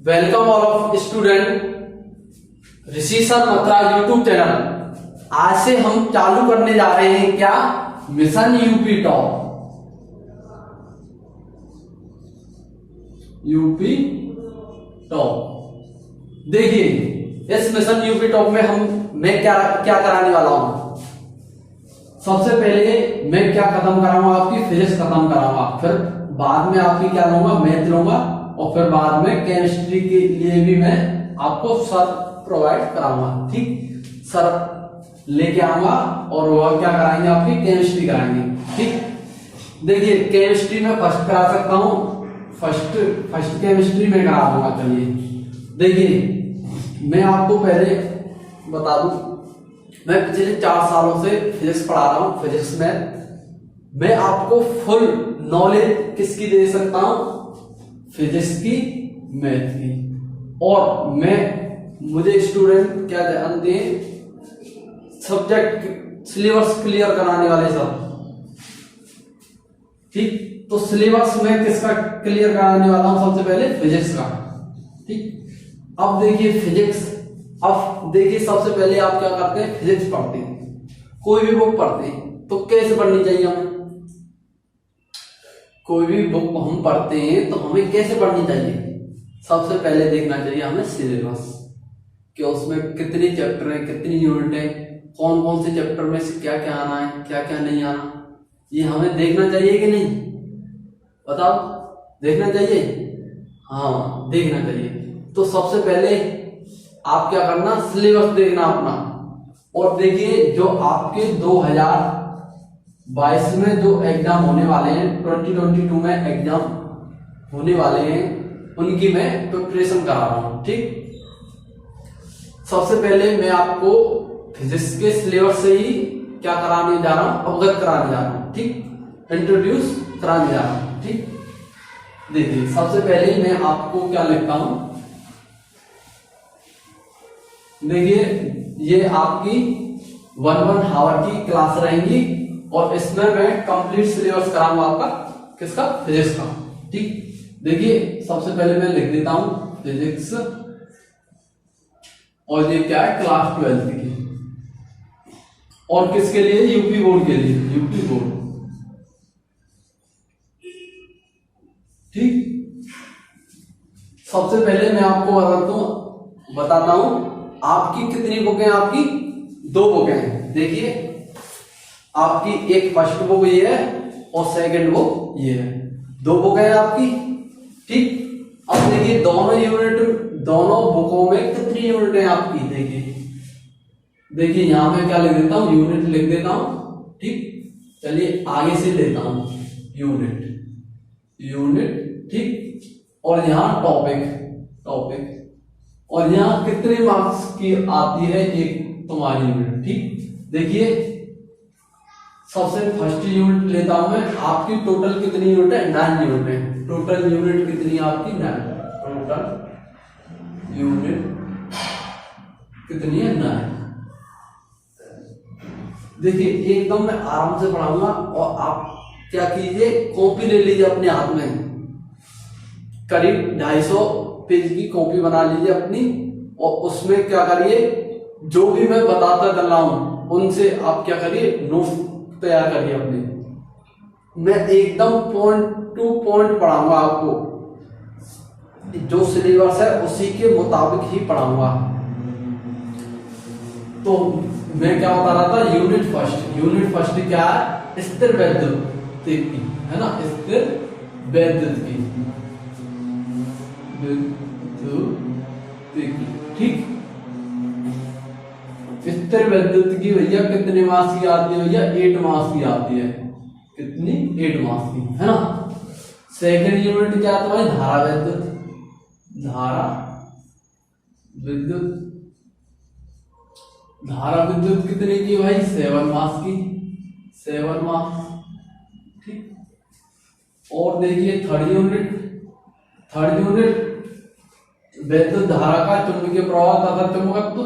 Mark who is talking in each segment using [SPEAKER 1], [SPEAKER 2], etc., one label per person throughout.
[SPEAKER 1] Welcome all of student Rishi sir मत्रा YouTube channel. आज से हम चालू करने जा रहे हैं क्या, mission UP top. UP top देखिए, इस मिशन यूपी टॉप में मैं क्या क्या कराने वाला हूं। सबसे पहले मैं क्या खत्म कराऊंगा, आपकी फिजिक्स खत्म कराऊंगा, फिर बाद में आपकी क्या लूंगा, मैथ लूंगा, और फिर बाद में केमिस्ट्री के लिए भी मैं आपको सर प्रोवाइड कराऊंगा। ठीक, सर लेके आऊंगा और वो क्या कराएंगे, आपकी केमिस्ट्री कराएंगे। ठीक, देखिए केमिस्ट्री में फर्स्ट करा सकता हूं, फर्स्ट केमिस्ट्री में करा दूंगा। चलिए देखिए, मैं आपको पहले बता दूं, मैं पिछले 4 सालों से फिजिक्स पढ़ा रहा हूं। फिजिक्स में मैं आपको फुल नॉलेज किसकी दे सकता हूं, फिजिक्स की, मैथ की। और मुझे स्टूडेंट क्या ध्यान दें, सब्जेक्ट सिलेबस क्लियर कराने वाले सब। ठीक, तो सिलेबस में किसका क्लियर कराने वाला हूं, सबसे पहले फिजिक्स का। ठीक, अब देखिए फिजिक्स, अब देखिए सबसे पहले आप क्या करते हैं, फिजिक्स पढ़ते हैं, कोई भी बुक पढ़ते हैं तो कैसे पढ़नी चाहिए हमें। कोई भी बुक हम पढ़ते हैं तो हमें कैसे पढ़नी चाहिए, सबसे पहले देखना चाहिए हमें सिलेबस, कि उसमें कितने चैप्टर हैं, कितनी यूनिट है, कौन कौन से चैप्टर में से क्या क्या आना है, क्या क्या नहीं आना, ये हमें देखना चाहिए कि नहीं, बताओ, देखना चाहिए। हाँ, देखना चाहिए। तो सबसे पहले आप क्या करना, सिलेबस देखना अपना। और देखिए जो आपके 2022 में जो एग्जाम होने वाले हैं, 2022 में एग्जाम होने वाले हैं, उनकी मैं प्रिपरेशन करा रहा हूं। ठीक, सबसे पहले मैं आपको फिजिक्स के सिलेबस से ही क्या कराने जा रहा हूं, अवगत कराने जा रहा हूं। ठीक, इंट्रोड्यूस कराने जा रहा हूं। ठीक, देखिए सबसे पहले मैं आपको क्या लिखता हूं, देखिए ये आपकी 1 आवर की क्लास रहेंगी, और इसमें मैं कंप्लीट सिलेबस कराऊंगा आपका, किसका, फिजिक्स का। ठीक, देखिए सबसे पहले मैं लिख देता हूं फिजिक्स, और ये क्या है, क्लास 12 की, और किसके लिए, यूपी बोर्ड के लिए, यूपी बोर्ड। ठीक, सबसे पहले मैं आपको बताता हूं आपकी कितनी बुक है, आपकी 2 बुक हैं। देखिए आपकी एक फर्स्ट बुक ये है और सेकंड बुक ये है, 2 बुक है आपकी। ठीक, अब देखिए दोनों बुकों में कितनी यूनिट है आपकी, देखिए यहां मैं क्या लिख देता हूं, यूनिट लिख देता हूं। ठीक, चलिए आगे से लेता हूं, यूनिट। ठीक, और यहां टॉपिक, और यहाँ कितने मार्क्स की आती है एक तुम्हारी यूनिट। ठीक, देखिए सबसे फर्स्ट यूनिट लेता हूं मैं, आपकी टोटल कितनी यूनिट है, 9 यूनिट है। टोटल यूनिट कितनी है आपकी, 9। टोटल यूनिट कितनी है, 9। देखिए एकदम मैं आराम से पढ़ाऊंगा, और आप क्या कीजिए, कॉपी ले लीजिए अपने हाथ में, करीब 250 पेज की कॉपी बना लीजिए अपनी, और उसमें क्या करिए, जो भी मैं बताता चल रहा हूं उनसे आप क्या करिए, नोट तैयार करिए अपने। मैं एकदम पॉइंट टू पॉइंट पढ़ाऊंगा आपको, जो सिलेबस है उसी के मुताबिक ही पढ़ाऊंगा। तो मैं क्या बता रहा था, यूनिट फर्स्ट क्या है, स्थिर वैद्युत की, है ना, स्थिर वैद्युत की। ठीक, स्थिर वैद्युत की भैया कितने मास की आती है, भैया 8 मास की आती है। कितनी, 8 मास की, है ना। सेकंड यूनिट क्या आता है, धारा विद्युत कितने की भाई, 7 मास की, 7 मास। ठीक, और देखिए थर्ड यूनिट वैद्युत धारा का चुंबकीय प्रवाह तथा चुंबकत्व,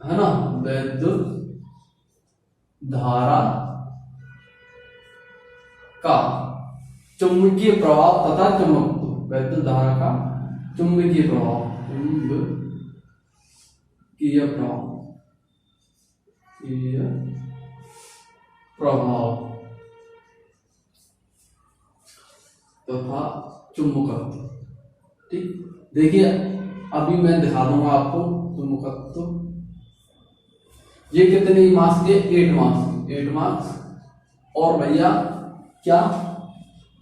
[SPEAKER 1] है ना, वैद्युत धारा का चुंबकीय प्रवाह तथा चुंबकत्व। वैद्युत धारा का चुंबकीय प्रभाव, चुंबकीय प्रभाव तथा चुंबकत्व। ठीक, देखिए अभी मैं दिखा दूंगा आपको चुंबकत्व। ये कितने मास के? 8 मास। और भैया क्या?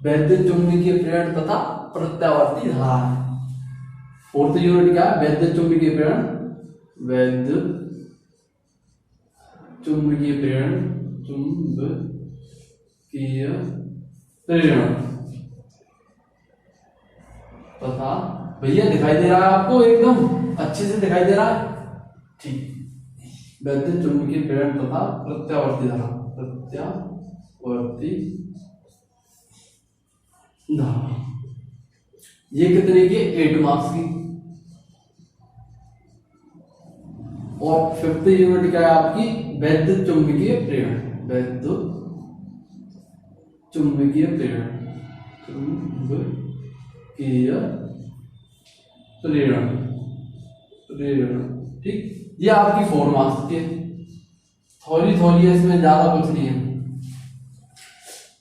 [SPEAKER 1] वैद्युत चुंबकीय प्रेरण तथा प्रत्यावर्ती धारा है। 4th यूनिट क्या है? वैद्युत चुंबकीय प्रेरण, वैद्युत चुंबकीय प्रेरण, चुंबकीय प्रेरण तथा, भैया दिखाई दे रहा है आपको? एकदम अच्छे से दिखाई दे रहा है। ठीक, वैद्युत चुंबकीय प्रेरण तथा प्रत्यावर्ती धारा, प्रत्यावर्ती धारा ये कितने की? 8 मार्क्स की। और 5th यूनिट क्या है आपकी? वैद्युत चुंबकीय प्रेरण, वैद्युत चुंबकीय प्रेरण, चुंबकीय प्रेरण। ठीक, ये आपकी 4 मार्क्स के। थोड़ी है इसमें, ज्यादा कुछ नहीं है।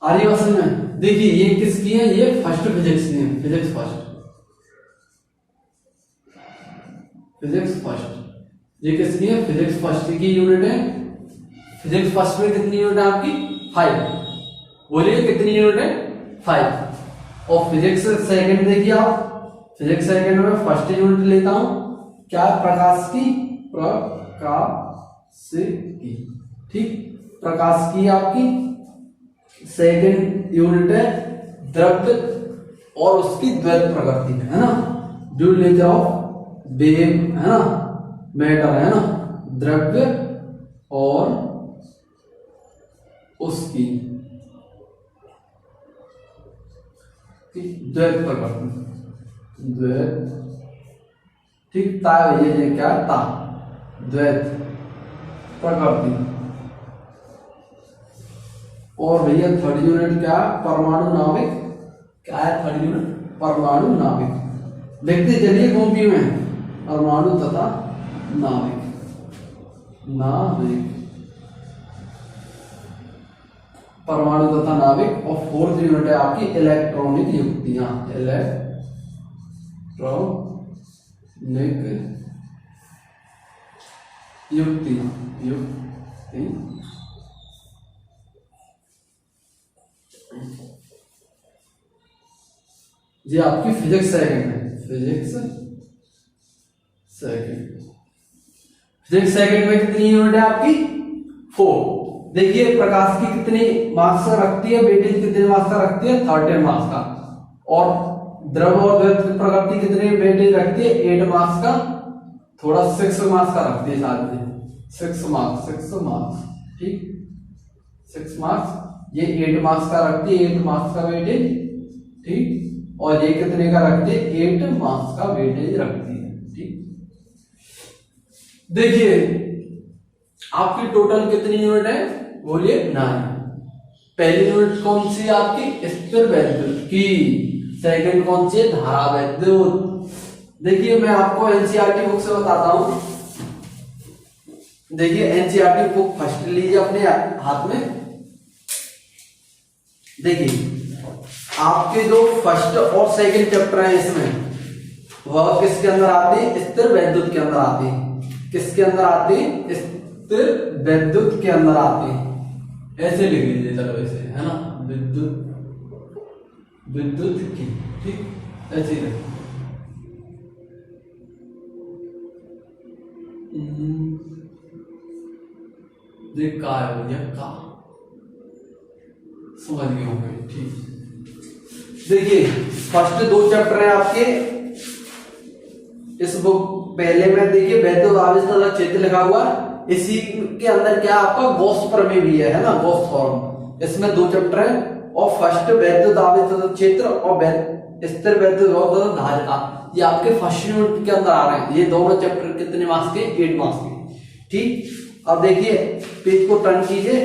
[SPEAKER 1] आ रही है समझ में? देखिए ये किसकी है? ये फर्स्ट फिजिक्स की है, फिजिक्स फर्स्ट। ये किसकी है? फिजिक्स फर्स्ट की यूनिट है। फिजिक्स फर्स्ट में कितनी यूनिट है आपकी? 5। बोलिए कितनी यूनिट है? 5। और फिजिक्स सेकंड देखिए आप, फिजिक्स सेकंड में फर्स्ट यूनिट लेता हूं, क्या? प्रकाश की। ठीक, प्रकाश की आपकी सेकंड यूनिट है द्रव्य और उसकी द्वैत प्रकृति, है ना? ड्यू नेचर ऑफ वेव, है ना? मैटर, है ना? द्रव्य और उसकी द्वैत प्रकृति, द्वैत। ठीक, ता भैया ये क्या? ता, द्वैत प्रकृति। और भैया 3rd यूनिट क्या? परमाणु नाभिक। क्या है 3rd यूनिट? परमाणु नाभिक। देखते चलिए कॉपी में, परमाणु तथा नाभिक, परमाणु तथा नाभिक। और 4th यूनिट है आपकी इलेक्ट्रॉनिक युक्तियां, इलेक्ट्रॉनिक युक्तियां। ये आपकी फिजिक्स सेकंड है, फिजिक्स सेकंड में कितनी यूनिट है आपकी? 4। देखिए प्रकाश की कितनी मार्क्स का रखती है? वेटेज कितने मार्क्स का रखती है? 13 मार्क्स का। और द्रव और द्वैत प्रकृति कितने वेटेज रखती है? 8 मार्क्स का। थोड़ा 6 मार्क्स का रखती है साथ में, 6 मार्क्स। ठीक, 6 मार्क्स। ये 8 मार्क्स का रखती है, 8 मार्क्स का वेटेज। ठीक, और ये कितने का रखती है? 8 मार्क्स का वेटेज रखती है। ठीक, देखिए आपकी टोटल कितनी यूनिट है? बोलिए 9। पहली यूनिट कौन सी आपकी? स्थिर वैद्युत की। सेकंड कौन सी है? धारा वैद्युत। देखिए मैं आपको एनसीईआरटी बुक से बताता हूं। देखिए एनसीईआरटी बुक फर्स्ट लीजिए अपने हाथ में। देखिए आपके जो फर्स्ट और सेकंड चैप्टर है इसमें, वह किसके अंदर आते हैं? स्थिर वैद्युत के अंदर आते हैं। किसके अंदर आते हैं? स्थिर वैद्युत के अंदर आते हैं। ऐसे लिख लीजिए, चलो ऐसे, है ना? विद्युत की। ठीक, ऐसे ही देख का है भैया, का समझ गए होंगे। ठीक, देखिए फर्स्ट 2 चैप्टर है आपके इस बुक। पहले में देखिए वैद्युत आवेश तथा क्षेत्र लिखा हुआ है। इसी के अंदर क्या आपका गॉस प्रमेय भी है ना? Gauss form. इसमें 2 चैप्टर है। और फर्स्ट वैद्युत आवेश तथा क्षेत्र और स्थिर वैद्युत तथा धारिता, ये आपके फर्स्ट यूनिट के अंदर आ रहे हैं। ये दोनों चैप्टर कितने मार्क्स के? 8 मार्क्स के। ठीक, अब देखिए पेज को टर्न कीजिए।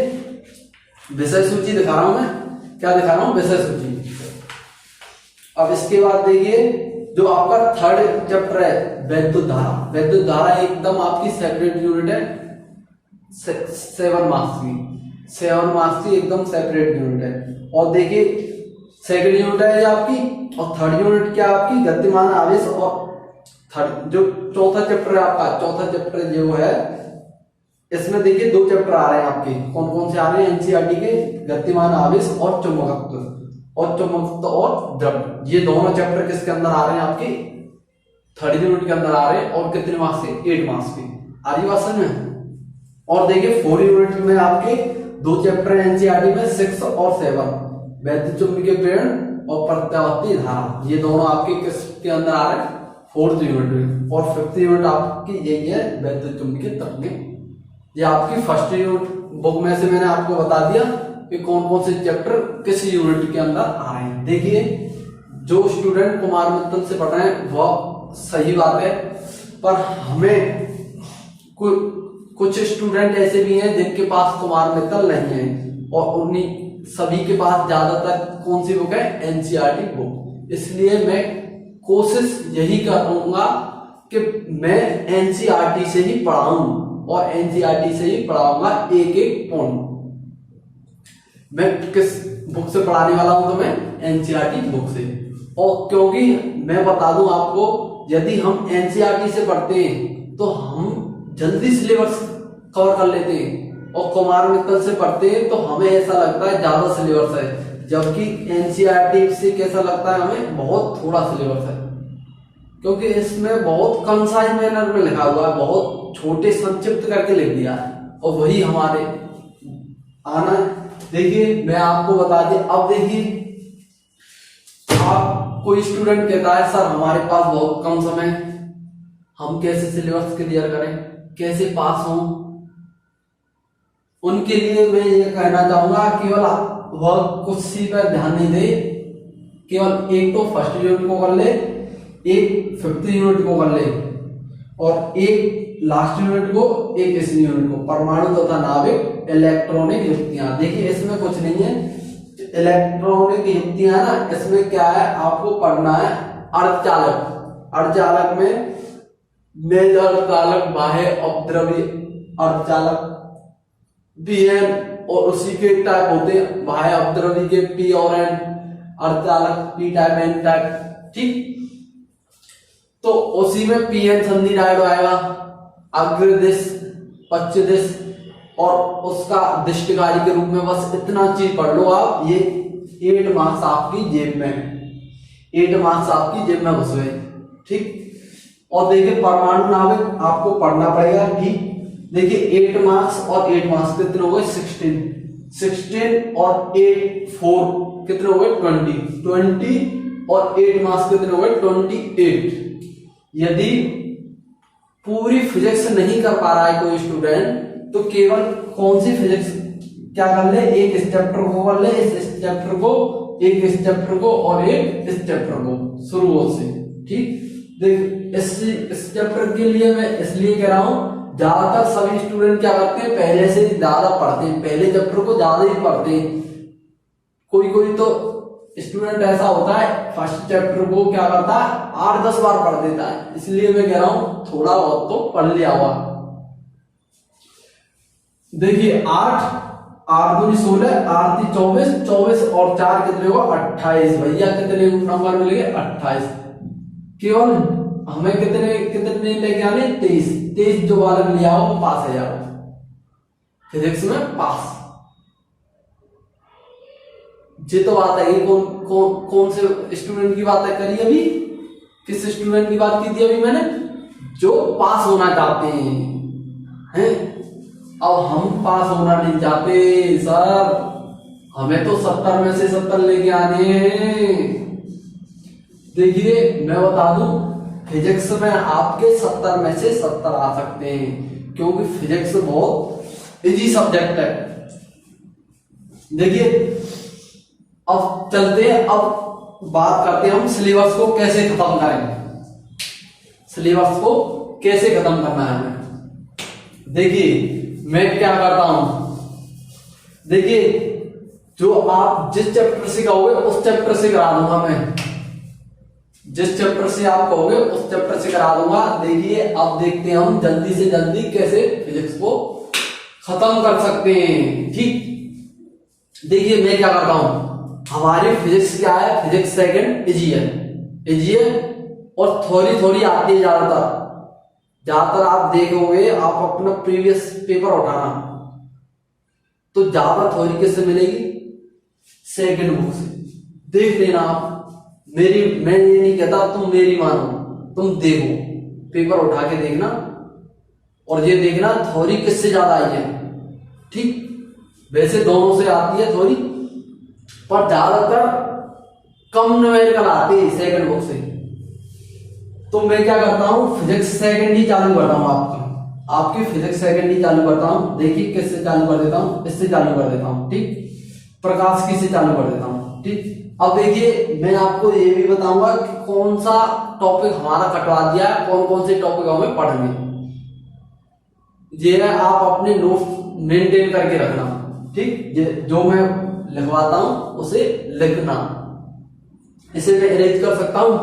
[SPEAKER 1] विषय सूची दिखा रहा हूं मैं। क्या दिखा रहा हूं? विषय सूची। अब इसके बाद देखिए जो आपका थर्ड चैप्टर है वैद्युत धारा। वैद्युत धारा एकदम आपकी सेपरेट यूनिट है, 7 मार्क्स की, 7 मार्क्स की एकदम सेपरेट यूनिट है। और देखिए सेकंड यूनिट है आपकी, और थर्ड यूनिट क्या आपकी गतिमान आवेश। और थर्ड जो चौथा चैप्टर है आपका, चौथा चैप्टर जो है इसमें देखिए 2 चैप्टर आ रहे हैं आपके। कौन कौन से आ रहे हैं? एनसीईआरटी के गतिमान आवेश और चुंबकत्व और द्रव। ये दोनों चैप्टर किसके अंदर आ रहे हैं? आपके थर्ड यूनिट के अंदर आ रहे हैं। और कितने मार्क्स के? 8 मार्क्स के। आ रही बात समझ में? और देखिए 4 यूनिट में आपके 2 चैप्टर एनसीईआरटी में 6 और 7, वैद्युत चुंबकीय प्रेरण और प्रत्यावर्ती धारा। ये दोनों आपके किसके अंदर आ रहे हैं? 4th यूनिट में। और 5th यूनिट आपकी यही है वैद्युत चुंबकीय तकनीक। ये आपकी फर्स्ट यूनिट बुक में से मैंने आपको बता दिया कि कौन कौन से चैप्टर किस यूनिट के अंदर आ रहे हैं। देखिए जो स्टूडेंट कुमार मित्तल से पढ़ रहे हैं वह सही बात है, पर हमें कुछ स्टूडेंट ऐसे भी हैं जिनके पास कुमार मित्तल नहीं है, और उन्हीं सभी के पास ज्यादातर कौन सी बुक है? NCERT book. इसलिए मैं कोशिश यही करूंगा कि मैं एनसीईआरटी से ही पढ़ाऊं, और एनसीईआरटी से ही पढ़ाऊंगा एक एक पॉइंट। मैं किस बुक से पढ़ाने वाला हूं? तो मैं एनसीईआरटी बुक से। और क्योंकि मैं बता दूं आपको, यदि हम एनसीईआरटी से पढ़ते हैं तो हम जल्दी सिलेबस कवर कर लेते हैं, और कुमार मित्तल से पढ़ते हैं तो हमें ऐसा लगता है ज्यादा सिलेबस है, जबकि एनसीईआरटी से कैसा लगता है? हमें बहुत थोड़ा सिलेबस है, क्योंकि इसमें बहुत कंसाइज मैनर में लिखा हुआ है, बहुत छोटे संक्षिप्त करके लिख दिया है, और वही हमारे आना। देखिए मैं आपको बता दिया। अब देखिए आप कोई स्टूडेंट कहता है सर हमारे पास बहुत कम समय, हम कैसे सिलेबस क्लियर करें, कैसे पास हों? उनके लिए मैं ये कहना चाहूंगा केवल वह कुछ सी पर ध्यान नहीं दे, केवल एक तो फर्स्ट यूनिट को कर ले, एक 5th यूनिट को कर ले, और एक लास्ट यूनिट को, एक इस यूनिट को, परमाणु तथा नाभिक इलेक्ट्रॉनिक युक्तियां। देखिए इसमें कुछ नहीं है, इलेक्ट्रॉनिक युक्तियां ना, इसमें क्या है? आपको पढ़ना है अर्धचालक। अर्धचालक में मेजर अर्धचालक, बाह्य अपद्रव्य अर्धचालक भी है, और उसी के टाइप होते हैं बाह्य अपद्रव्य के पी और एन अर्धचालक, पी टाइप एन टाइप। ठीक, तो उसी में पीएन संधि डायोड आएगा, अग्रदिश पश्चदिश, और उसका दिष्टकारी के रूप में। बस इतना चीज पढ़ लो आप, ये 8 मार्क्स आपकी जेब में, 8 मार्क्स आपकी जेब में घुस गए। ठीक, और देखिए परमाणु नाभिक आपको पढ़ना पड़ेगा। ठीक, देखिए 8 मार्क्स और 8 मार्क्स कितने हो गए? 16 और 8 4 कितने हो गए? 20 और 8 मार्क्स कितने हो गए? 28। यदि पूरी फिजिक्स नहीं कर पा रहा है कोई स्टूडेंट, तो केवल कौन सी फिजिक्स क्या कर ले? एक इस चैप्टर को कर ले, इस चैप्टर को, एक इस चैप्टर को, और एक इस चैप्टर को शुरू से। ठीक, देख इस चैप्टर के लिए मैं इसलिए कह रहा हूं, ज्यादातर सभी स्टूडेंट क्या करते हैं? पहले से ज्यादा पढ़ते हैं, पहले चैप्टर को ज्यादा ही पढ़ते हैं। कोई कोई तो स्टूडेंट ऐसा होता है फर्स्ट चैप्टर को क्या करता है? 8-10 बार पढ़ देता है। इसलिए मैं कह रहा हूं थोड़ा बहुत तो पढ़ लिया हुआ। देखिए 8 दूनी 16, 8 × 24, 24 और 4 कितने होगा? 28। भैया कितने नंबर मिल गए? 28। केवल हमें कितने लेके आने? 23 जो बालक लिया हो वो पास है जाओ फिजिक्स में पास। ये तो बात है। कौन से स्टूडेंट की बात करी अभी? किस स्टूडेंट की बात की थी अभी मैंने? जो पास होना चाहते हैं। अब हम पास होना नहीं चाहते सर, हमें तो 70 में से 70 लेके आने हैं। देखिए मैं बता दूं, फिजिक्स में आपके 70 में से 70 आ सकते हैं, क्योंकि फिजिक्स बहुत इजी सब्जेक्ट है। देखिए अब चलते हैं, अब बात करते हैं हम सिलेबस को कैसे खत्म करेंगे। सिलेबस को कैसे खत्म करना है हमें। देखिए मैं क्या करता हूं, देखिए जो आप जिस चैप्टर से कहोगे उस चैप्टर से करा दूंगा मैं। जिस चैप्टर से आप कहोगे उस चैप्टर से करा दूंगा। देखिए अब देखते हैं हम जल्दी से जल्दी कैसे फिजिक्स को खत्म कर सकते हैं। ठीक, देखिए मैं क्या करता हूं, हमारी फिजिक्स क्या है, फिजिक्स सेकंड इजियर और थोड़ी थोड़ी आती है ज्यादातर आप देखोगे, आप अपना प्रीवियस पेपर उठाना तो ज्यादा थोड़ी किससे मिलेगी, सेकंड बुक से। देख लेना आप, मैं ये नहीं कहता तुम मेरी मानो, तुम देखो पेपर उठा के देखना और ये देखना थोड़ी किससे ज्यादा आई है। ठीक, वैसे दोनों से आती है थोड़ी, पर ज्यादातर कम न्यूमेरिकल आती है सेकंड बुक से। तो मैं क्या करता हूं, फिजिक्स सेकंड ही चालू करता हूं, आपकी फिजिक्स सेकंड ही चालू करता हूं। देखिए किससे चालू कर देता हूं, इससे चालू कर देता हूं। ठीक, प्रकाश की से चालू कर देता हूं। ठीक, अब देखिए मैं आपको ये भी बताऊंगा कि कौन सा टॉपिक हमारा कटवा दिया है, कौन कौन से टॉपिक हमें पढ़ने, ये आप अपने नोट्स मेंटेन करके रखना। ठीक, जो मैं लिखवाता हूं उसे लिखना। इसे मैं अरेंज कर सकता हूं,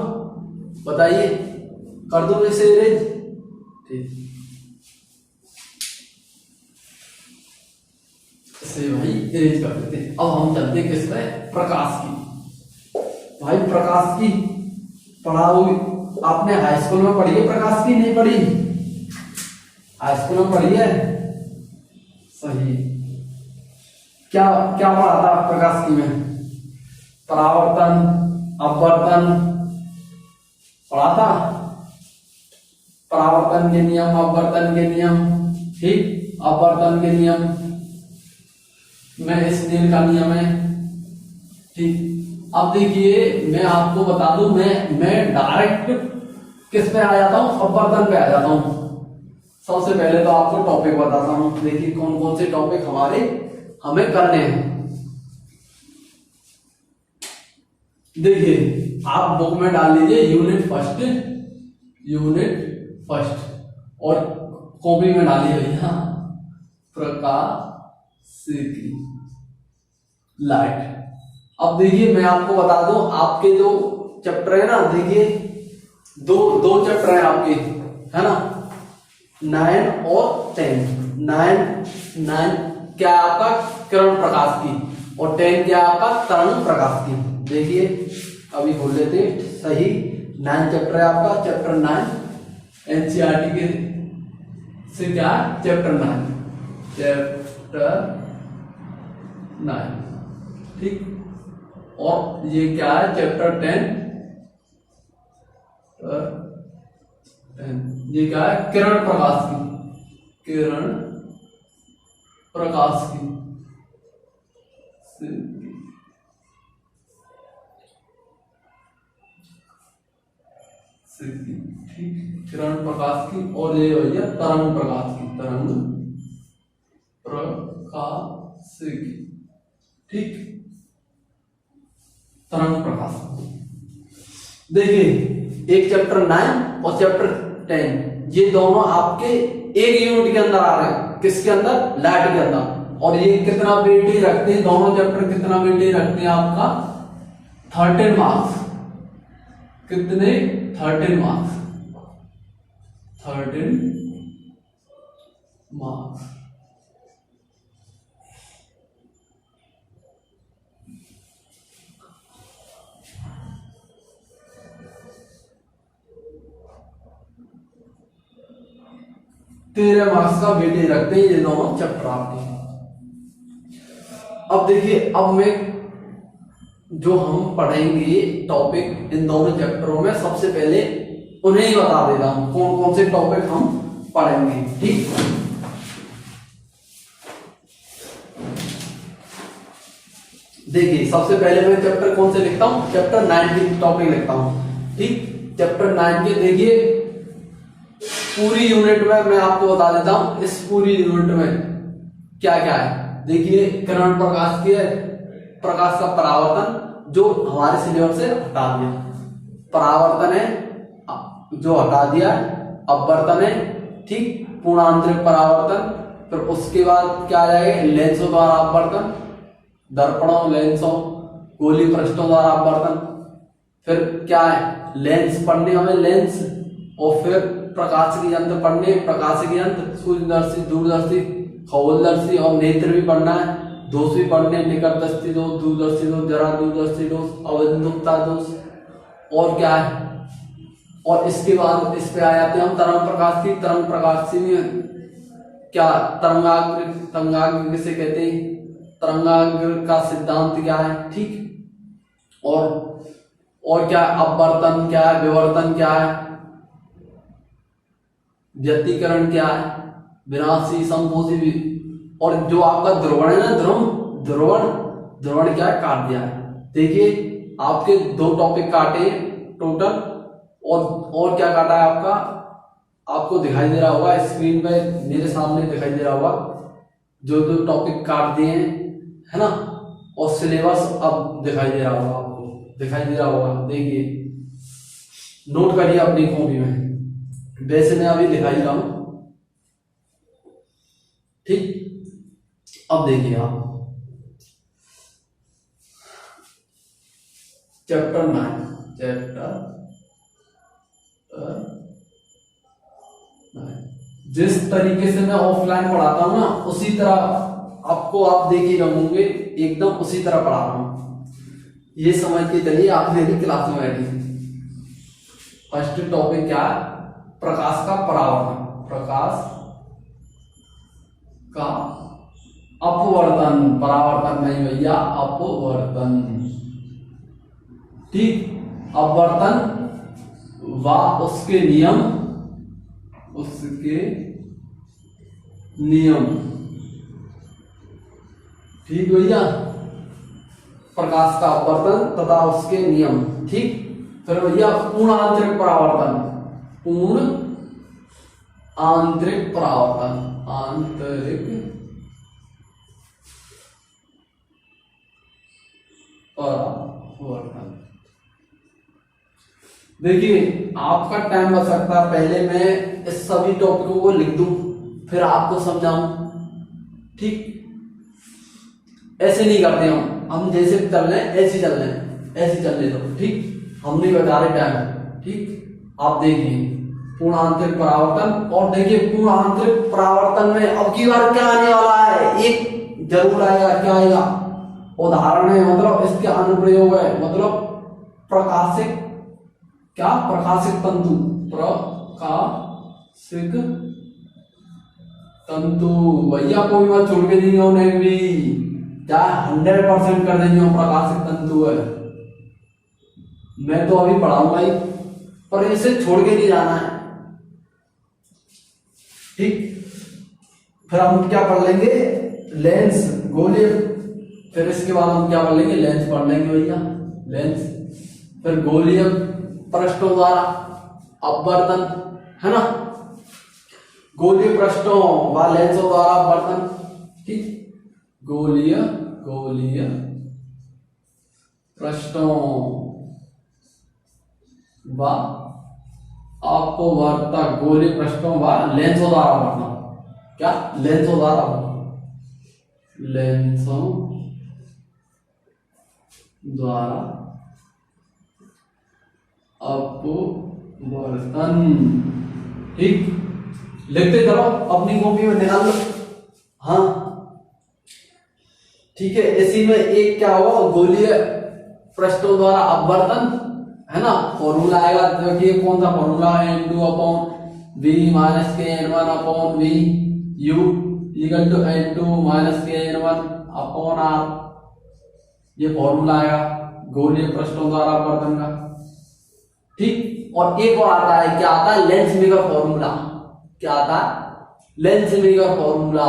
[SPEAKER 1] बताइए, कर दूं इसे अरेंज? ठीक, इसे भाई अरेंज कर देते हैं। अब हम चलते हैं किस पे, प्रकाश की। भाई प्रकाश की पढ़ा होगी आपने, हाई स्कूल में पढ़ी है प्रकाश की, नहीं पढ़ी? हाई स्कूल में पढ़ी है, सही। क्या क्या पढ़ा था प्रकाश की में? परावर्तन, अपवर्तन पढ़ा था, परावर्तन के नियम, अपवर्तन के नियम। ठीक, अपवर्तन के नियम में स्नेल का नियम है। ठीक, अब देखिए मैं आपको बता दूं, मैं डायरेक्ट किस पे आ जाता हूं, अपवर्तन पे आ जाता हूं। सबसे पहले तो आपको टॉपिक बताता हूं, देखिए कौन कौन से टॉपिक हमें करने हैं। देखिए आप बुक में डाल लीजिए यूनिट फर्स्ट और कॉपी में डालिए भैया प्रकाश की लाइट। अब देखिए मैं आपको बता दूं, आपके जो चैप्टर है ना, देखिए दो चैप्टर हैं आपके, है ना, 9 और 10। 9 क्या है आपका, किरण प्रकाश की, और 10 क्या है आपका, तरंग प्रकाश की। देखिए अभी खोल लेते हैं, सही 9 चैप्टर है आपका, चैप्टर 9 एनसीईआरटी के से क्या है, चैप्टर 9। ठीक, और ये क्या है, चैप्टर 10। ये क्या है, किरण प्रकाश की ठीक, किरण प्रकाश की, और ये भैया तरंग प्रकाश की, ठीक, तरंग प्रकाश। देखिए एक चैप्टर 9 और चैप्टर 10 ये दोनों आपके एक यूनिट के अंदर आ रहे हैं, किसके अंदर, लाइट के अंदर। और ये कितना वेटेज रखते हैं, दोनों चैप्टर कितना वेटेज रखते हैं आपका, 13 मार्क्स। कितने, 13 मार्क्स, 13 मार्क्स। तेरह मार्क्स का वेटेज रखते हैं ये दोनों चैप्टर आपके। अब देखिए, अब मैं जो हम पढ़ेंगे टॉपिक इन दोनों चैप्टरों में, सबसे पहले उन्हें ही बता देता हूं कौन कौन से टॉपिक हम पढ़ेंगे। ठीक, देखिए सबसे पहले मैं चैप्टर कौन से लिखता हूं, चैप्टर 9 की टॉपिक लिखता हूं। ठीक, चैप्टर 9 के देखिए पूरी यूनिट में मैं आपको बता देता हूं, इस पूरी यूनिट में क्या क्या है। देखिए किरण प्रकाश की है, प्रकाश का परावर्तन जो हमारे सिलेबस से हटा दिया, परावर्तन है जो हटा दिया, अपवर्तन है, ठीक, पूर्णांतरिक परावर्तन। फिर उसके बाद क्या आ जाएगा, लेंसों द्वारा अपवर्तन, दर्पणों, लेंसों, गोली पृष्ठों द्वारा अपवर्तन। फिर क्या है लेंस पढ़ने हमें लेंस, और फिर प्रकाशिक यंत्र पढ़ने, प्रकाशिक यंत्र सूक्ष्मदर्शी, दूरदर्शी, खगोलदर्शी और नेत्र भी पढ़ना है, दोष भी पढ़ने, निकटदर्शी दोष, दूरदर्शी दोष, जरा दूरदर्शी दोष, अवंधुकता दोष, और क्या है, और इसके बाद इस पे आ जाते हैं हम तरंग प्रकाश की। तरंग प्रकाश में क्या तरंगाग्र, तरंगाग्र किसे कहते हैं, तरंगाग्र का सिद्धांत क्या है, ठीक, और क्या अपवर्तन क्या है, विवर्तन क्या है, व्यतिकरण क्या है, विनाशी, संपोषी, और जो आपका ध्रुवण है ना, ध्रुवण क्या है, काट दिया है। देखिए आपके 2 टॉपिक काटे टोटल, और क्या काटा है आपका, आपको दिखाई दे रहा होगा स्क्रीन पे, मेरे सामने दिखाई दे रहा होगा, जो 2 टॉपिक काट दिए हैं, है ना, और सिलेबस अब दिखाई दे रहा होगा, आपको दिखाई दे रहा होगा, देखिए नोट करिए अपनी कॉपी में, वैसे मैं अभी दिखाई रहा हूं, ठीक। अब देखिए आप चैप्टर 9 जिस तरीके से मैं ऑफलाइन पढ़ाता हूं ना, उसी तरह आपको, आप देख ही रहोगे, एकदम उसी तरह पढ़ा रहा हूं, ये समझ के चलिए आप मेरी क्लास में बैठे। फर्स्ट टॉपिक क्या है, प्रकाश का परावर्तन, प्रकाश का अपवर्तन, परावर्तन नहीं भैया, अपवर्तन, ठीक। अपवर्तन व उसके नियम, ठीक भैया, प्रकाश का अपवर्तन तथा उसके नियम, ठीक। फिर भैया पूर्ण आंतरिक परावर्तन, पूर्ण आंतरिक परावर्तन, आंतरिक परावर्तन। देखिए आपका टाइम बच सकता है, पहले मैं इस सभी टॉपिकों को लिख दूं, फिर आपको समझाऊं, ठीक। ऐसे नहीं करते हम जैसे चल रहे हैं ऐसे चल रहे हैं, ऐसे चलने दो, ठीक। हम नहीं बता रहे टाइम, ठीक। आप देखिए पूर्ण आंतरिक परावर्तन, और देखिए पूर्ण आंतरिक परावर्तन में अब की बार क्या आने वाला है, एक जरूर आएगा, क्या आएगा, उदाहरण है, मतलब इसके अनुप्रयोग है, मतलब प्रकाशिक, क्या प्रकाशिक तंतु, प्रकाशिक तंतु, भैया कोई बात छोड़ के नहीं, उन्हें भी क्या 100% कर देंगे, प्रकाशिक तंतु है, मैं तो अभी पढ़ाऊंगा ही, पर इसे छोड़ के नहीं जाना है, ठीक। फिर हम क्या पढ़ लेंगे, लेंस, गोलीय, फिर इसके बाद हम क्या पढ़ लेंगे, लेंस पढ़ लेंगे भैया, लेंस, फिर गोलीय पृष्ठों द्वारा अपवर्तन, है ना, गोलीय पृष्ठों व लेंसों द्वारा अपवर्तन, ठीक। गोलीय पृष्ठों व अपवर्तक, गोलीय पृष्ठों व लेंसों द्वारा अपवर्तन, क्या लेंसों द्वारा, लेंसों द्वारा अपवर्तन, ठीक। लिखते चलो अपनी कॉपी में, निकाल लो, हाँ, ठीक है। इसी में एक क्या होगा, गोलीय पृष्ठों द्वारा अपवर्तन, है ना, फॉर्मूला आएगा, देखिए कौन सा फॉर्मूला है, N2/V minus k N1 upon V, U equal to N2 minus k N1 upon R, ये फॉर्मूला आएगा गोलीय पृष्ठों द्वारा अपवर्तन का, ठीक। और एक और आता है, क्या आता है, लेंस मेकर फॉर्मूला, क्या आता है, lens maker formula.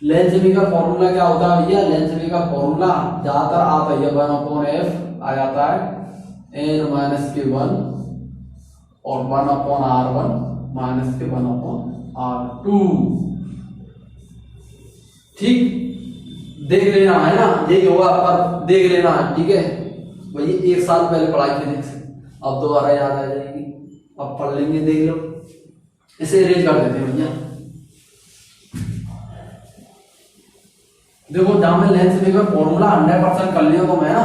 [SPEAKER 1] Lens maker formula क्या होता है भैया, लेंस मेकर फॉर्मूला ज्यादातर आता है 1/f आ जाता है, n माइनस के 1 और 1/r1 माइनस के 1/r2, ठीक। देख लेना है ना, यही होगा, पर देख लेना है, ठीक है भाई, 1 साल पहले पढ़ाई फिजिक्स, अब दोबारा याद आ जाएगी, अब पढ़ लेंगे, देख लो, इसे इरेज कर देते हैं भैया। देखो जहां में लेंस मेकर फॉर्मूला 100% कर लिया तो मैं ना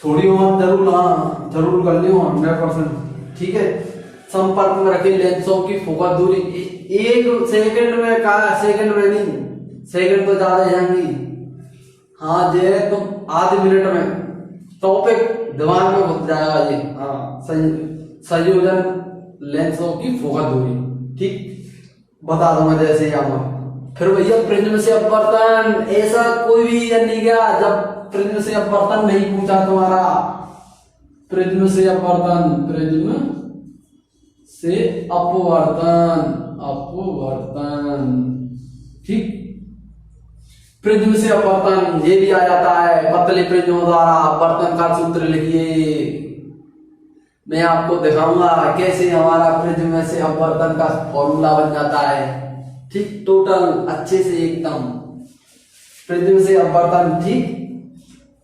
[SPEAKER 1] छोड़ियो मत, जरूर, हाँ जरूर कर लियो 100%। ठीक है, संपर्क में रखे लेंसों की फोकस दूरी 1 सेकंड में, कहा सेकंड में नहीं, सेकंड तो ज्यादा जाएंगी। हाँ जे तुम आधे मिनट में टॉपिक दिमाग में घुस जाएगा ये। हाँ संयोजन लेंसों की फोकस दूरी, ठीक बता दूंगा जैसे ही आऊंगा। फिर भैया प्रिज्म से अपवर्तन, ऐसा कोई भी नहीं गया जब प्रिज्म से अपवर्तन नहीं पूछा तुम्हारा। प्रिज्म से अपवर्तन, प्रिज्म से अपवर्तन, अपवर्तन, ठीक। प्रिज्म से अपवर्तन ये भी आ जाता है, पतले प्रिज्मों द्वारा अपवर्तन का सूत्र लिखिए। मैं आपको दिखाऊंगा कैसे हमारा प्रिज्म से अपवर्तन का फॉर्मूला बन जाता है, ठीक टोटल अच्छे से एकदम। प्रिज्म से अपवर्तन, ठीक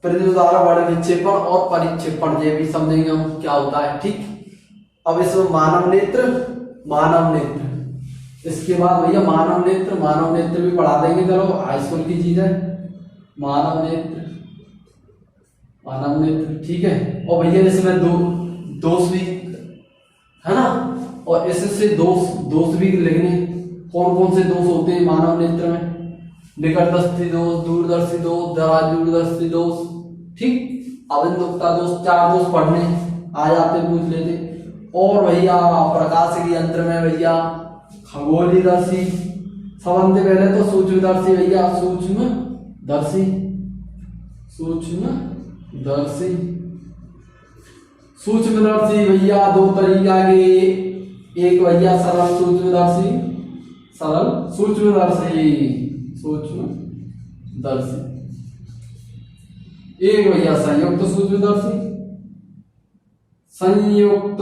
[SPEAKER 1] प्रिज्म द्वारा बड़े विक्षेपण और परिक्षेपण, ये भी समझेंगे हम क्या होता है, ठीक। अब इसमें मानव नेत्र, मानव नेत्र, इसके बाद भैया मानव नेत्र, मानव नेत्र भी पढ़ा देंगे, चलो हाई स्कूल की चीज है। मानव नेत्र, मानव नेत्र, ठीक है। और भैया इसमें दोष भी है ना, और इससे दोष भी लिखने। कौन कौन से दोष होते हैं मानव नेत्र में? निकटदर्शी दोष, दूरदर्शी दोष, दूरदर्शी दोष, ठीक अबिंदुकता दोष, 4 दोष पढ़ने आ जाते, पूछ लेते। और भैया प्रकाश के यंत्र में भैया खगोलीदर्शी, सबसे पहले तो सूक्ष्मदर्शी भैया, सूक्ष्मदर्शी, सूक्ष्मदर्शी, सूक्ष्मदर्शी भैया 2 तरीका के, एक भैया सरल सूक्ष्मदर्शी, सरल सूक्ष्मदर्शी, सूक्ष्मदर्शी, एक भैया संयुक्त सूक्ष्मदर्शी, संयुक्त,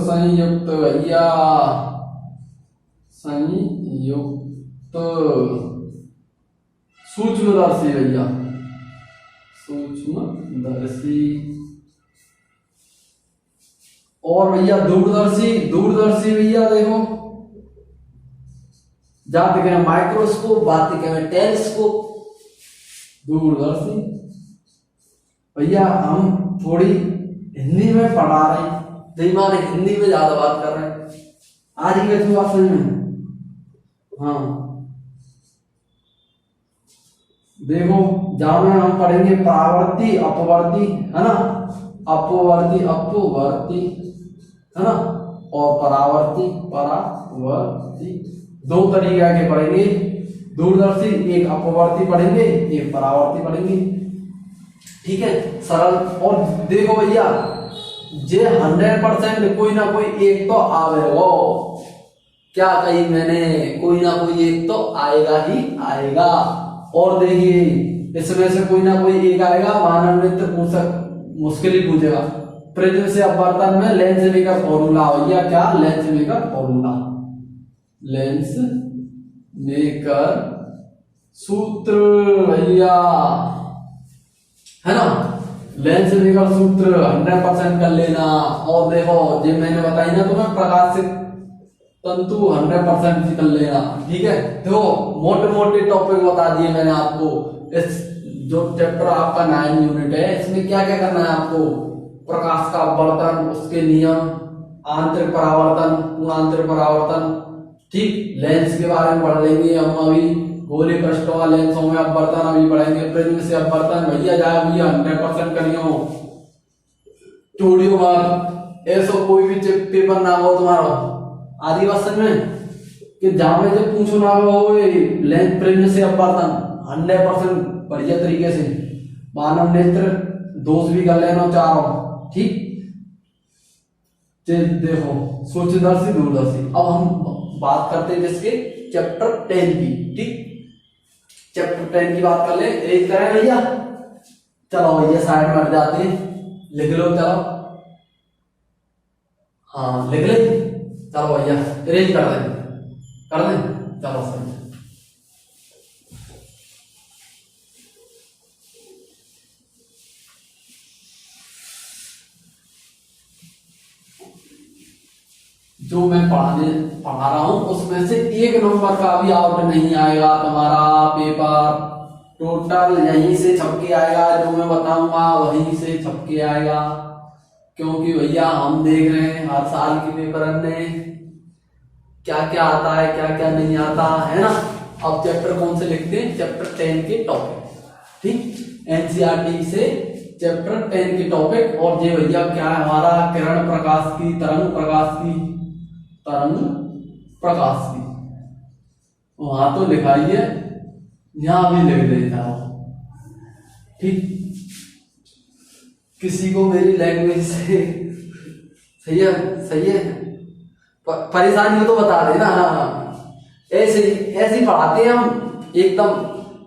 [SPEAKER 1] संयुक्त भैया संयुक्त सूक्ष्मदर्शी भैया, सूक्ष्मदर्शी। और भैया दूरदर्शी, दूरदर्शी भैया देखो, जाते के माइक्रोस्कोप, बात के टेलीस्कोप, दूरदर्शी। भैया हम थोड़ी हिंदी में पढ़ा रहे हैं, बेईमान हिंदी में ज्यादा बात कर रहे हैं, आज ही कैसी बात समझ में। हाँ देखो, जहां में हम पढ़ेंगे परावर्ती अपवर्ती, है ना, अपवर्ती अपवर्ती, है ना, और परावर्ती परावर्ती, 2 तरीका के पढ़ेंगे। दूरदर्शी एक अपवर्ती पढ़ेंगे, एक परावर्ती पढ़ेंगे, ठीक है सरल। और देखो भैया जे 100% कोई ना कोई एक तो आवेगा, क्या कही मैंने, कोई ना कोई एक तो आएगा ही आएगा। और देखिए इसमें से कोई ना कोई एक आएगा, मानव नेत्र मुश्किल ही पूछेगा। प्रिज्म से अपवर्तन में लेंस मेकर फॉर्मूला भैया, क्या lens maker formula, lens maker सूत्र भैया, है ना, लेंस मेकर सूत्र 100% कर लेना। और देखो जो मैंने बताई ना तुम्हें, प्रकाश से तंतु 100% कर लेना, ठीक है। देखो मोटे मोटे टॉपिक बता दिए मैंने आपको। इस जो चैप्टर आपका 9 यूनिट है, इसमें क्या क्या करना है आपको, प्रकाश का अपवर्तन, उसके नियम, आंतरिक परावर्तन, पूर्णांतरिक परावर्तन, ठीक लेंस के बारे में पढ़ लेंगे हम अभी। गोली पृष्ठों लेंसों में अपवर्तन अभी पढ़ेंगे। प्रिज्म से अपवर्तन भैया जाए भैया 100% करियो, छोड़ियो मत, ऐसा कोई भी पेपर ना हो तुम्हारा आदि वर्ष में कि जहां में जब पूछो ना हो लेंस प्रिज्म से अपवर्तन 100% बढ़िया तरीके से। मानव नेत्र दोष भी कर लेना चारों, ठीक। देखो सूक्ष्मदर्शी, दूरदर्शी। अब हम बात करते हैं जिसके चैप्टर 10 की, ठीक चैप्टर 10 की बात कर ले, एक करें भैया। चलो भैया साइड में हट जाते हैं, लिख लो, चलो हाँ लिख ले, चलो भैया अरेंज कर दें, कर दें, चलो सर। जो मैं पढ़ा रहा हूं उसमें से 1 नंबर का भी आउट नहीं आएगा तुम्हारा पेपर, टोटल यहीं से छप के आएगा, जो मैं बताऊंगा वहीं से छप के आएगा, क्योंकि भैया हम देख रहे हैं हर साल के पेपर में क्या क्या आता है क्या क्या नहीं आता है ना। अब चैप्टर कौन से लिखते हैं, चैप्टर 10 के टॉपिक, ठीक, एनसीईआरटी से चैप्टर 10 के टॉपिक। और ये भैया क्या है हमारा, किरण प्रकाश की, तरंग प्रकाश की, तरंग प्रकाश की, वहां तो लिखाई है, यहां भी लिख देता हूं, ठीक। किसी को मेरी लैंग्वेज से सही है, सही है, परेशानी हो तो बता देना। ऐसे ही पढ़ाते हैं हम एकदम।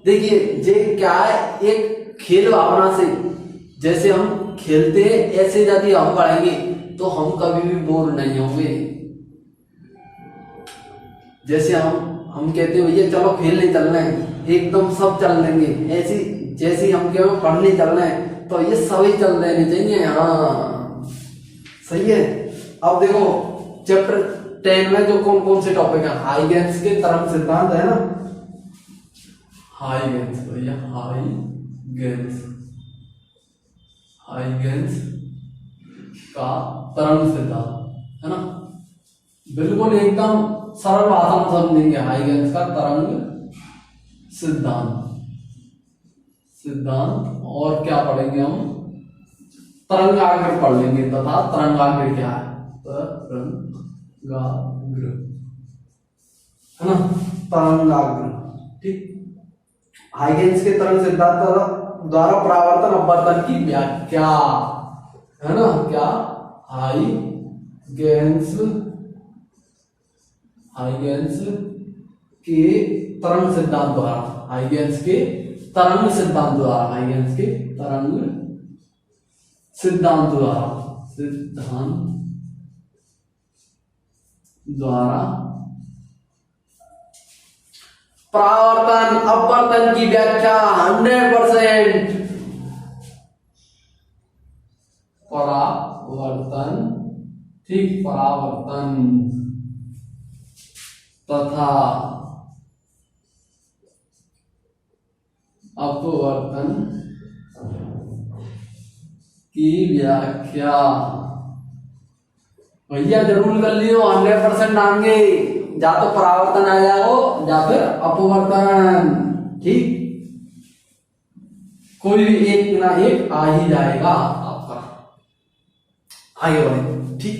[SPEAKER 1] देखिए ये क्या है, एक खेल भावना से, जैसे हम खेलते हैं ऐसे यदि हम पढ़ेंगे तो हम कभी भी बोर नहीं होंगे। जैसे हम कहते हैं भैया चलो खेलने चलना है, एकदम सब चल लेंगे, ऐसी जैसे हम क्या पढ़ने चलना है तो ये सभी चल देने चाहिए। हाँ सही है। अब देखो चैप्टर 10 में जो कौन कौन से टॉपिक है, हाइगेंस के तरंग सिद्धांत है ना, हाइगेंस भैया, हाइगेंस का तरंग सिद्धांत है ना, बिल्कुल एकदम सरल भाषा में समझेंगे। हाइगेंस का तरंग सिद्धांत और क्या पढ़ेंगे हम, तरंगाग्र पढ़ लेंगे, तथा तरंगाग्र क्या है, तरंगाग्र है ना, तरंगाग्र, ठीक। हाइगेंस के तरंग सिद्धांत द्वारा परावर्तन अपवर्तन की व्याख्या है ना, क्या, हाइगेंस के तरंग सिद्धांत द्वारा, हाइगेंस के तरंग सिद्धांत द्वारा, हाइगेंस के तरंग सिद्धांत द्वारा परावर्तन अपवर्तन की व्याख्या 100%, परावर्तन, ठीक, परावर्तन तथा अपवर्तन की व्याख्या भैया जरूर कर लियो, 100% आएंगे, या तो परावर्तन आ जाओ या फिर अपवर्तन, ठीक, कोई भी एक ना एक आ ही जाएगा आपका। आगे बढ़े, ठीक,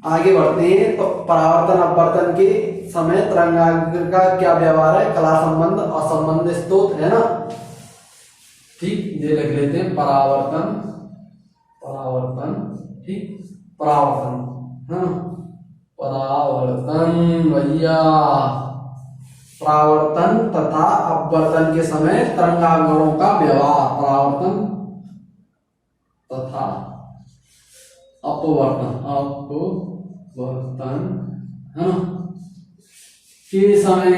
[SPEAKER 1] आगे बढ़ते हैं। तो परावर्तन अपवर्तन के समय तरंगाग्र का क्या व्यवहार है, कला संबंध, असंबंध स्रोत है ना, ठीक, ये लिख लेते हैं, परावर्तन, ठीक, परावर्तन, हाँ, परावर्तन भैया, परावर्तन तथा अपवर्तन के समय तरंगाग्रों का व्यवहार, परावर्तन तथा अपवर्तन है ना के समय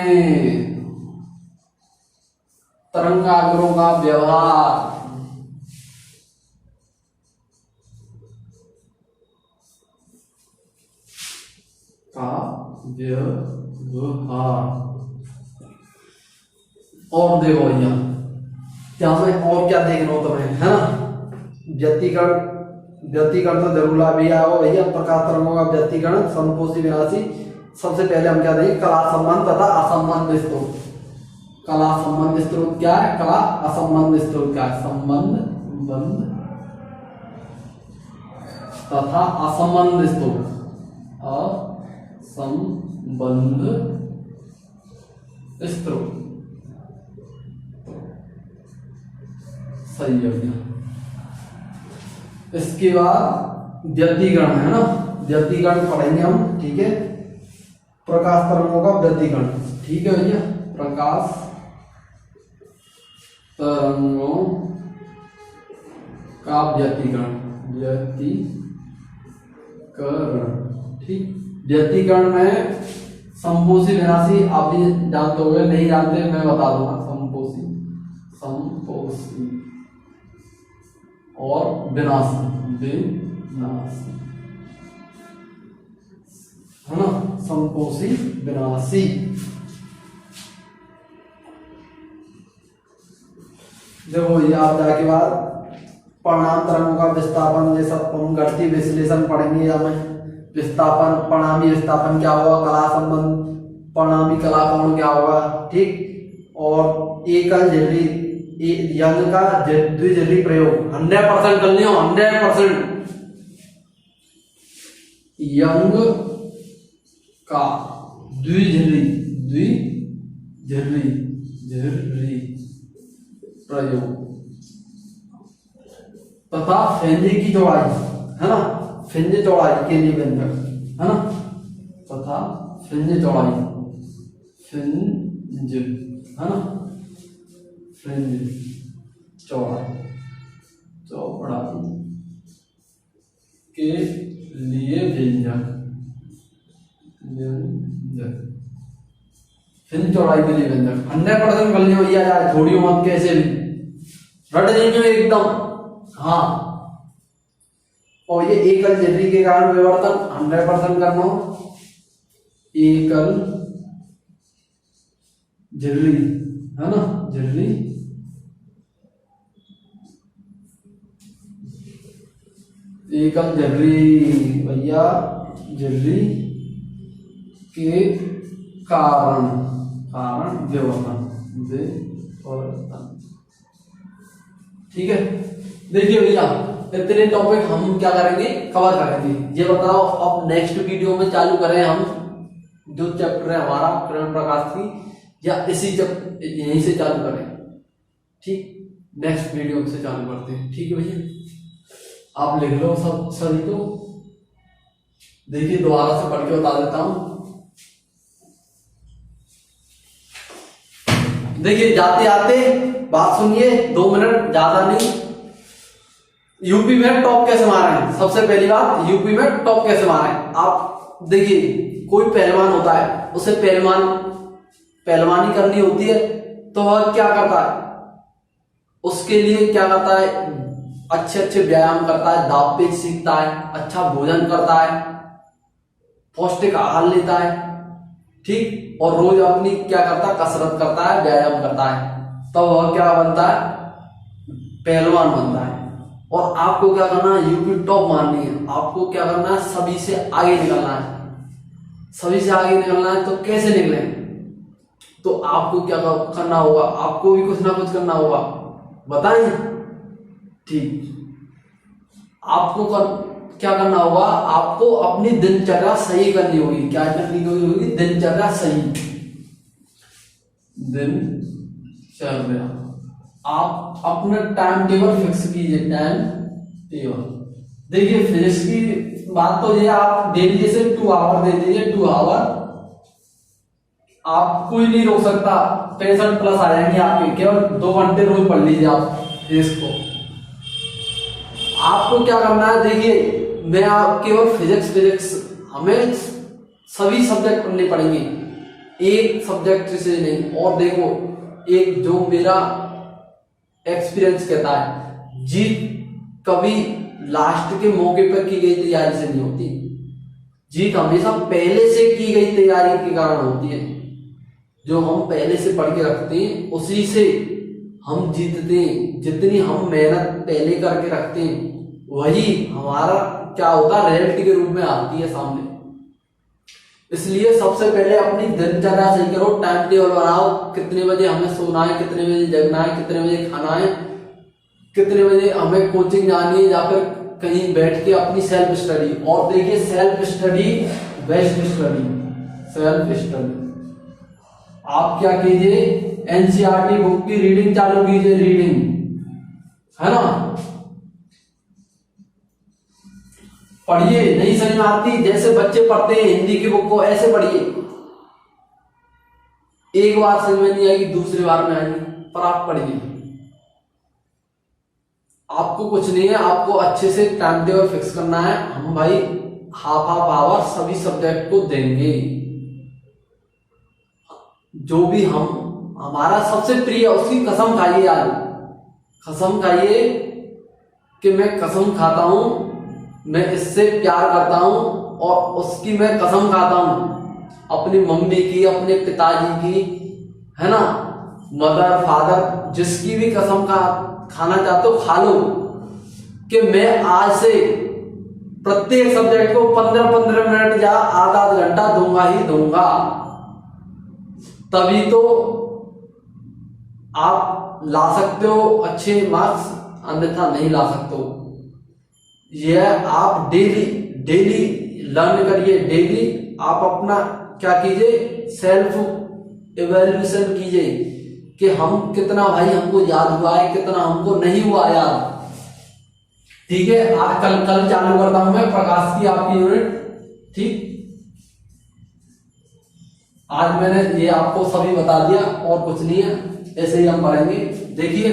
[SPEAKER 1] तरंगाग्रों का व्यवहार, और देखो भैया यहाँ पे और क्या देखना हो तुम्हें, है ना, व्यतिकरण तो जरूर भी आओ भैया, प्रकाश तरंगों का व्यतिकरण, समपोषी विनाशी। सबसे पहले हम क्या देंगे, कला संबंध तथा असंबंध स्रोत। कला संबंध स्रोत क्या है, कला असंबंध स्रोत क्या है, संबंध तथा असंबंध स्रोत, असंबंध स्रोत, सही है। इसके बाद व्यतिकरण है ना, व्यतिकरण पढ़ेंगे हम, ठीक है, प्रकाश तरंगों का व्यतिकरण, ठीक है भैया, प्रकाश तरंगों का व्यतिकरण, ठीक, व्यतिकरण में समपोषी विनाशी, आप भी जानते हो, नहीं जानते मैं बता दूंगा, समपोषी और विनाशी है ना, समपोषी विनाशी। देखो ये आपदा के बाद परिणाम तरंगों का विस्थापन, ये सब हम गणितीय विश्लेषण पढ़ेंगे या मैं विस्थापन, परिणामी विस्थापन क्या होगा, कला संबंध, परिणामी कला कोण क्या होगा, ठीक। और एकल झिल्ली यंग का द्विझिल्ली प्रयोग 100% कर लियो, 100% यंग का द्विझिल्ली प्रयोग तथा फेंजे की चौड़ाई, है ना, फेंजे चौड़ाई के लिए व्यंजक, है ना, तथा फेंजे चौड़ाई, फ्रिंज, है ना, फ्रिंज चौड़ाई के लिए व्यंजक, फ्रिंज चौड़ाई के लिए व्यंजक 100% कर लियो भैया यार, छोड़ियो मत, कैसे भी रट जाइयो एकदम। हाँ, और ये एकल झिल्ली के कारण विवर्तन 100% करना, एकल झिल्ली, है ना, झिल्ली एकल झिल्ली भैया, झिल्ली के कारण विवर्तन, ठीक है। देखिए भैया इतने टॉपिक हम क्या करेंगे, कवर करेंगे। ये बताओ अब नेक्स्ट वीडियो में चालू करें हम जो चैप्टर है हमारा किरण प्रकाश की, या इसी यहीं से चालू करें, ठीक, नेक्स्ट वीडियो से चालू करते हैं, ठीक है भैया। आप लिख लो सब सभी को। देखिए दोबारा से पढ़ के बता देता हूं। देखिए जाते आते बात सुनिए, 2 मिनट ज्यादा नहीं। यूपी में टॉप कैसे मारे हैं, सबसे पहली बात, यूपी में टॉप कैसे मारे हैं। आप देखिए कोई पहलवान होता है, उसे पहलवानी करनी होती है, तो वह क्या करता है, उसके लिए क्या करता है, अच्छे व्यायाम करता है, दाव पेच सीखता है, अच्छा भोजन करता है, पौष्टिक आहार लेता है, ठीक, और रोज अपनी क्या करता है, कसरत करता है, व्यायाम करता है, तो वह क्या बनता है, पहलवान बनता है। और आपको क्या करना है, यूपी टॉप मारनी है, आपको क्या करना है, सभी से आगे निकलना है। सभी से आगे निकलना है तो कैसे निकले, तो आपको क्या करना होगा, आपको भी कुछ ना कुछ करना होगा, बताएं, ठीक। आपको क्या करना होगा, आपको अपनी दिनचर्या सही करनी होगी। क्या करनी होगी, दिनचर्या सही, दिनचर्या। आप अपना टाइम टेबल फिक्स कीजिए, टाइम टेबल। देखिए फिजिक्स की बात तो ये, आप डेली जैसे 2 आवर दे दीजिए, 2 आवर, आप कोई नहीं रोक सकता, 65+ आ जाएंगे आपके, केवल 2 घंटे रोज पढ़ लीजिए आप इसको। आपको क्या करना है, देखिए मैं आप केवल फिजिक्स, हमें सभी सब्जेक्ट पढ़ने पड़ेंगे, एक सब्जेक्ट से नहीं। और देखो एक जो मेरा एक्सपीरियंस कहता है, जीत कभी लास्ट के मौके पर की गई तैयारी से नहीं होती, जीत हमेशा पहले से की गई तैयारी के कारण होती है। जो हम पहले से पढ़ के रखते हैं उसी से हम जीतते हैं। जितनी हम मेहनत पहले करके रखते हैं वही हमारा क्या होता है, रिजल्ट के रूप में आती है सामने। इसलिए सबसे पहले अपनी दिनचर्या सही करो, टाइम टेबल बनाओ, कितने बजे हमें सोना है, कितने बजे जगना है, कितने बजे खाना है, कितने बजे हमें कोचिंग जानी है, या फिर कहीं बैठ के अपनी सेल्फ स्टडी। और देखिए self study best study, self study. आप क्या कीजिए, एनसीईआरटी बुक की रीडिंग चालू कीजिए, रीडिंग, है ना, पढ़िए। नहीं समझ में आती, जैसे बच्चे पढ़ते हैं हिंदी की बुक को, ऐसे पढ़िए। एक बार समझ में नहीं आएगी, दूसरी बार में आएगी, पर आप पढ़िए। आपको कुछ नहीं है, आपको अच्छे से टाइम टेबल फिक्स करना है। हम भाई हाफ आवर सभी सब्जेक्ट को देंगे। जो भी हमारा सबसे प्रिय, उसकी कसम खाइए यार, कसम खाइए कि मैं कसम खाता हूं, मैं इससे प्यार करता हूं, और उसकी मैं कसम खाता हूं, अपनी मम्मी की, अपने पिताजी की, है ना, मदर फादर जिसकी भी कसम का खाना चाहते हो खा लो, कि मैं आज से प्रत्येक सब्जेक्ट को 15-15 मिनट या आधा घंटा दूंगा ही दूंगा, तभी तो आप ला सकते हो अच्छे मार्क्स, अन्यथा नहीं ला सकते हो। यह आप डेली डेली लर्न करिए, डेली आप अपना क्या कीजिए, सेल्फ इवैल्यूएशन कीजिए कि हम कितना भाई हमको याद हुआ है, कितना हमको नहीं हुआ याद। ठीक है, आज कल चालू करता हूं मैं प्रकाश की आपकी यूनिट। ठीक, आज मैंने ये आपको सभी बता दिया और कुछ नहीं है, ऐसे ही हम पढ़ेंगे। देखिए,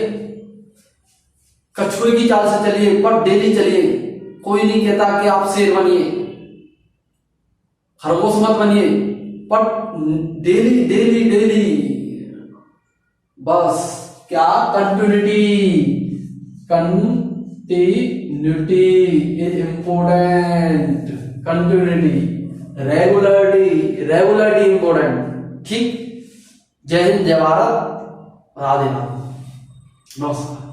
[SPEAKER 1] कछुए की चाल से चलिए पर डेली चलिए। कोई नहीं कहता कि आप शेर बनिए, खरगोश मत बनिए, पर डेली डेली डेली बस क्या, continuity is important, continuity, regularity important. ठीक, जय हिंद, जय भारत, राधे राधे, नमस्कार।